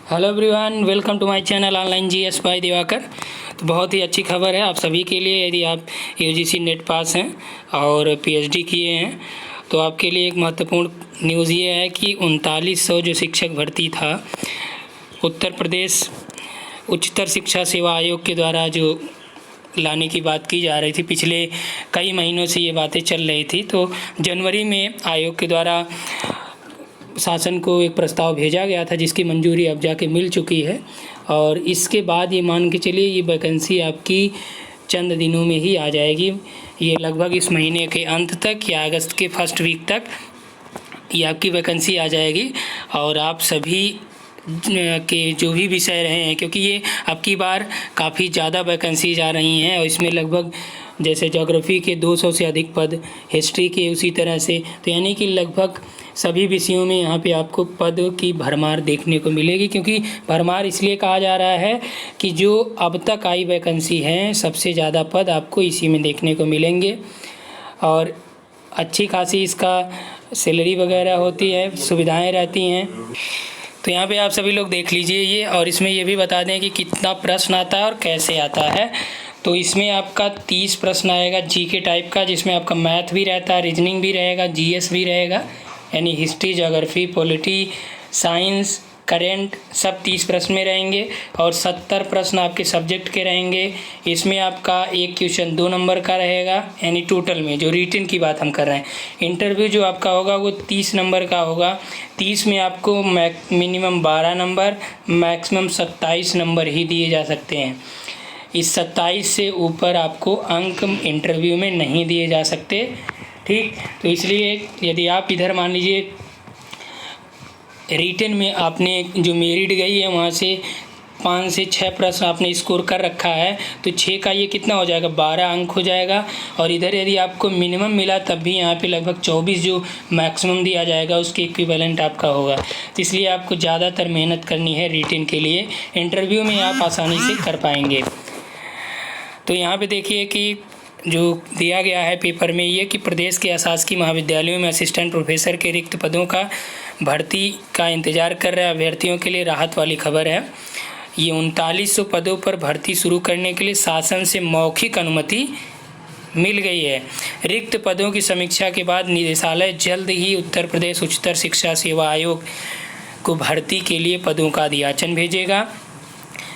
Hello everyone, welcome to my channel online GS by Diwakar. तो बहुत ही अच्छी खबर है आप सभी के लिए। यदि आप यूजीसी नेट पास हैं और पीएचडी किए हैं तो आपके लिए एक महत्वपूर्ण न्यूज़ ये है कि 3900 जो शिक्षक भर्ती था उत्तर प्रदेश उच्चतर शिक्षा सेवा आयोग के द्वारा जो लाने की बात की जा रही थी, पिछले कई महीनों से ये बातें चल रही थी। तो जनवरी में आयोग के द्वारा शासन को एक प्रस्ताव भेजा गया था जिसकी मंजूरी अब जाके मिल चुकी है और इसके बाद ये मान के चलिए ये वैकेंसी आपकी चंद दिनों में ही आ जाएगी। ये लगभग इस महीने के अंत तक या अगस्त के फर्स्ट वीक तक ये आपकी वैकेंसी आ जाएगी और आप सभी के जो भी विषय रहे हैं, क्योंकि ये आपकी बार काफ़ी ज़्यादा वैकेंसीज आ रही हैं और इसमें लगभग जैसे ज्योग्राफी के 200 से अधिक पद, हिस्ट्री के उसी तरह से, तो यानी कि लगभग सभी विषयों में यहाँ पे आपको पद की भरमार देखने को मिलेगी। क्योंकि भरमार इसलिए कहा जा रहा है कि जो अब तक आई वैकेंसी हैं सबसे ज़्यादा पद आपको इसी में देखने को मिलेंगे और अच्छी खासी इसका सैलरी वगैरह होती है, सुविधाएं रहती हैं। तो यहाँ पे आप सभी लोग देख लीजिए ये, और इसमें ये भी बता दें कि कितना प्रश्न आता है और कैसे आता है। तो इसमें आपका 30 प्रश्न आएगा जीके टाइप का, जिसमें आपका मैथ भी रहता है, रीजनिंग भी रहेगा, जीएस भी रहेगा, यानी history, geography, polity, science, current, सब 30 प्रश्न में रहेंगे और 70 प्रश्न आपके सब्जेक्ट के रहेंगे। इसमें आपका एक क्वेश्चन 2 नंबर का रहेगा, यानी टोटल में जो रिटन की बात हम कर रहे हैं। इंटरव्यू जो आपका होगा वो 30 नंबर का होगा। 30 में आपको मिनिमम 12 नंबर, मैक्सिमम 27 नंबर ही दिए जा सकते हैं। इस 27 से ऊपर आपको अंक इंटरव्यू में नहीं दिए जा सकते, ठीक। तो इसलिए यदि आप इधर मान लीजिए रिटन में आपने जो मेरिट गई है वहाँ से 5 से 6 प्रश्न आपने स्कोर कर रखा है तो 6 का ये कितना हो जाएगा, 12 अंक हो जाएगा। और इधर यदि आपको मिनिमम मिला तब भी यहाँ पे लगभग 24 जो मैक्सिमम दिया जाएगा उसके इक्विवेलेंट आपका होगा। तो इसलिए आपको ज़्यादातर मेहनत करनी है रिटन के लिए, इंटरव्यू में आप आसानी से कर पाएंगे। तो यहाँ पे देखिए कि जो दिया गया है पेपर में ये कि प्रदेश के अशासकीय महाविद्यालयों में असिस्टेंट प्रोफेसर के रिक्त पदों का भर्ती का इंतजार कर रहे अभ्यर्थियों के लिए राहत वाली खबर है। ये 3900 पदों पर भर्ती शुरू करने के लिए शासन से मौखिक अनुमति मिल गई है। रिक्त पदों की समीक्षा के बाद निदेशालय जल्द ही उत्तर प्रदेश उच्चतर शिक्षा सेवा आयोग को भर्ती के लिए पदों का अधियाचन भेजेगा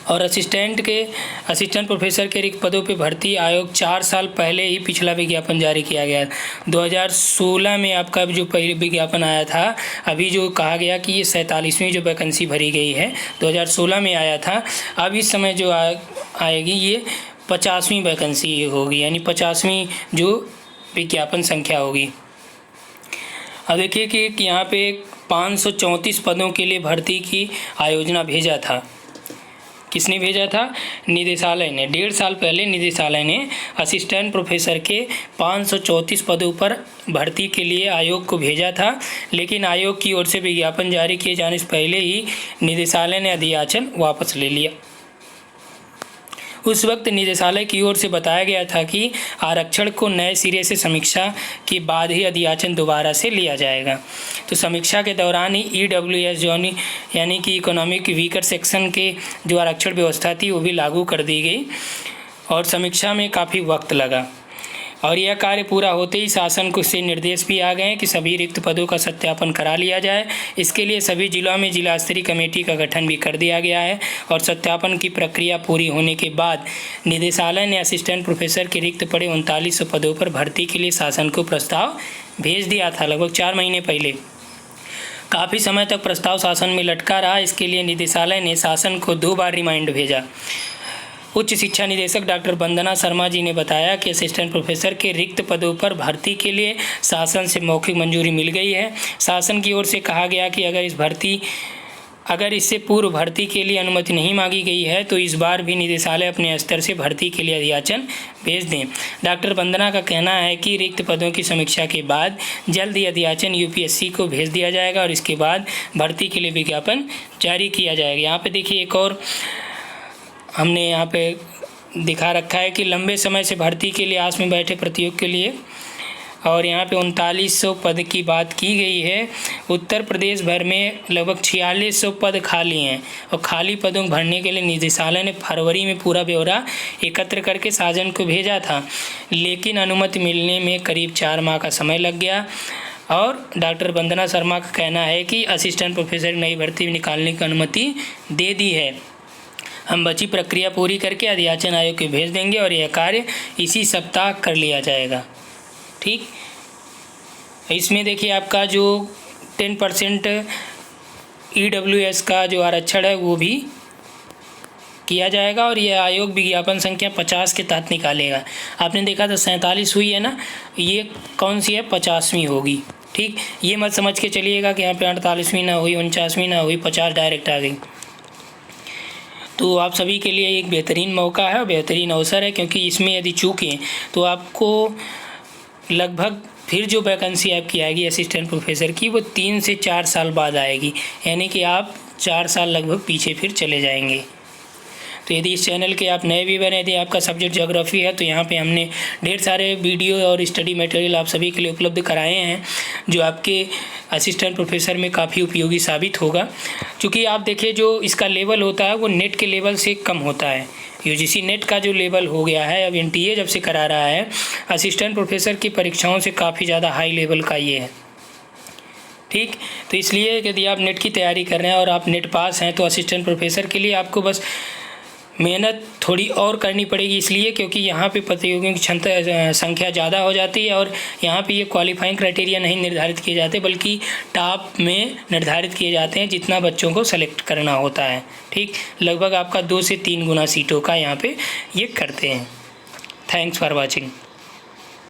और असिस्टेंट प्रोफेसर के रिक्त पदों पर भर्ती आयोग 4 साल पहले ही पिछला विज्ञापन जारी किया गया। 2016 में आपका जो पहले विज्ञापन आया था, अभी जो कहा गया कि ये 47वीं जो वैकेंसी भरी गई है 2016 में आया था, अब इस समय जो आएगी ये 50वीं वैकेंसी होगी, यानी 50वीं जो विज्ञापन संख्या होगी। अब देखिए कि यहाँ पे 534 पदों के लिए भर्ती की आयोजना भेजा था। किसने भेजा था? निदेशालय ने। 1.5 साल पहले निदेशालय ने असिस्टेंट प्रोफेसर के 534 पदों पर भर्ती के लिए आयोग को भेजा था, लेकिन आयोग की ओर से विज्ञापन जारी किए जाने से पहले ही निदेशालय ने अधियाचन वापस ले लिया। उस वक्त निदेशालय की ओर से बताया गया था कि आरक्षण को नए सिरे से समीक्षा के बाद ही अधियाचन दोबारा से लिया जाएगा। तो समीक्षा के दौरान ही EWS यानी कि इकोनॉमिक वीकर सेक्शन के जो आरक्षण व्यवस्था थी वो भी लागू कर दी गई और समीक्षा में काफ़ी वक्त लगा और यह कार्य पूरा होते ही शासन को से निर्देश भी आ गए कि सभी रिक्त पदों का सत्यापन करा लिया जाए। इसके लिए सभी जिलों में जिला स्तरीय कमेटी का गठन भी कर दिया गया है और सत्यापन की प्रक्रिया पूरी होने के बाद निदेशालय ने असिस्टेंट प्रोफेसर के रिक्त पड़े 3900 पदों पर भर्ती के लिए शासन को प्रस्ताव भेज दिया था लगभग 4 महीने पहले। काफ़ी समय तक प्रस्ताव शासन में लटका रहा। इसके लिए निदेशालय ने शासन को 2 बार रिमाइंड भेजा। उच्च शिक्षा निदेशक डॉक्टर वंदना शर्मा जी ने बताया कि असिस्टेंट प्रोफेसर के रिक्त पदों पर भर्ती के लिए शासन से मौखिक मंजूरी मिल गई है। शासन की ओर से कहा गया कि अगर इससे पूर्व भर्ती के लिए अनुमति नहीं मांगी गई है तो इस बार भी निदेशालय अपने स्तर से भर्ती के लिए अधियाचन भेज दें। डॉक्टर वंदना का कहना है कि रिक्त पदों की समीक्षा के बाद जल्द ही अधियाचन UPSC को भेज दिया जाएगा और इसके बाद भर्ती के लिए विज्ञापन जारी किया जाएगा। यहाँ पे देखिए एक और हमने यहाँ पे दिखा रखा है कि लंबे समय से भर्ती के लिए आस में बैठे प्रतियोगी के लिए और यहाँ पे 3900 पद की बात की गई है। उत्तर प्रदेश भर में लगभग 4600 पद खाली हैं और खाली पदों को भरने के लिए निदेशालय ने फरवरी में पूरा ब्यौरा एकत्र करके साजन को भेजा था, लेकिन अनुमति मिलने में करीब 4 माह का समय लग गया। और डॉक्टर वंदना शर्मा का कहना है कि असिस्टेंट प्रोफेसर नई भर्ती निकालने की अनुमति दे दी है। हम बची प्रक्रिया पूरी करके अध्याचन आयोग को भेज देंगे और यह कार्य इसी सप्ताह कर लिया जाएगा। ठीक, इसमें देखिए आपका जो 10% EWS का जो आरक्षण है वो भी किया जाएगा और यह आयोग विज्ञापन संख्या 50 के तहत निकालेगा। आपने देखा था 47 हुई है ना, ये कौन सी है, 50वीं होगी। ठीक, ये मत समझ के चलिएगा कि यहाँ पे 48वीं ना हुई, 49वीं ना हुई, 50 डायरेक्ट आ गई। तो आप सभी के लिए एक बेहतरीन मौका है, बेहतरीन अवसर है, क्योंकि इसमें यदि चूकें तो आपको लगभग फिर जो वैकेंसी आपकी आएगी असिस्टेंट प्रोफेसर की वो 3 से 4 साल बाद आएगी, यानी कि आप 4 साल लगभग पीछे फिर चले जाएंगे। तो यदि इस चैनल के आप नए भी बने, यदि आपका सब्जेक्ट ज्योग्राफी है, तो यहाँ पे हमने ढेर सारे वीडियो और स्टडी मटेरियल आप सभी के लिए उपलब्ध कराए हैं, जो आपके असिस्टेंट प्रोफेसर में काफ़ी उपयोगी साबित होगा। क्योंकि आप देखिए जो इसका लेवल होता है वो नेट के लेवल से कम होता है। UGC नेट का जो लेवल हो गया है, अब NTA जब से करा रहा है, असिस्टेंट प्रोफेसर की परीक्षाओं से काफ़ी ज़्यादा हाई लेवल का ये है। ठीक, तो इसलिए यदि आप नेट की तैयारी कर रहे हैं और आप नेट पास हैं, तो असिस्टेंट प्रोफेसर के लिए आपको बस मेहनत थोड़ी और करनी पड़ेगी, इसलिए क्योंकि यहाँ पे प्रतियोगियों की संख्या ज़्यादा हो जाती है और यहाँ पे ये क्वालिफाइंग क्राइटेरिया नहीं निर्धारित किए जाते, बल्कि टॉप में निर्धारित किए जाते हैं जितना बच्चों को सेलेक्ट करना होता है। ठीक, लगभग आपका 2 से 3 गुना सीटों का यहाँ पे ये करते हैं। Thanks for watching.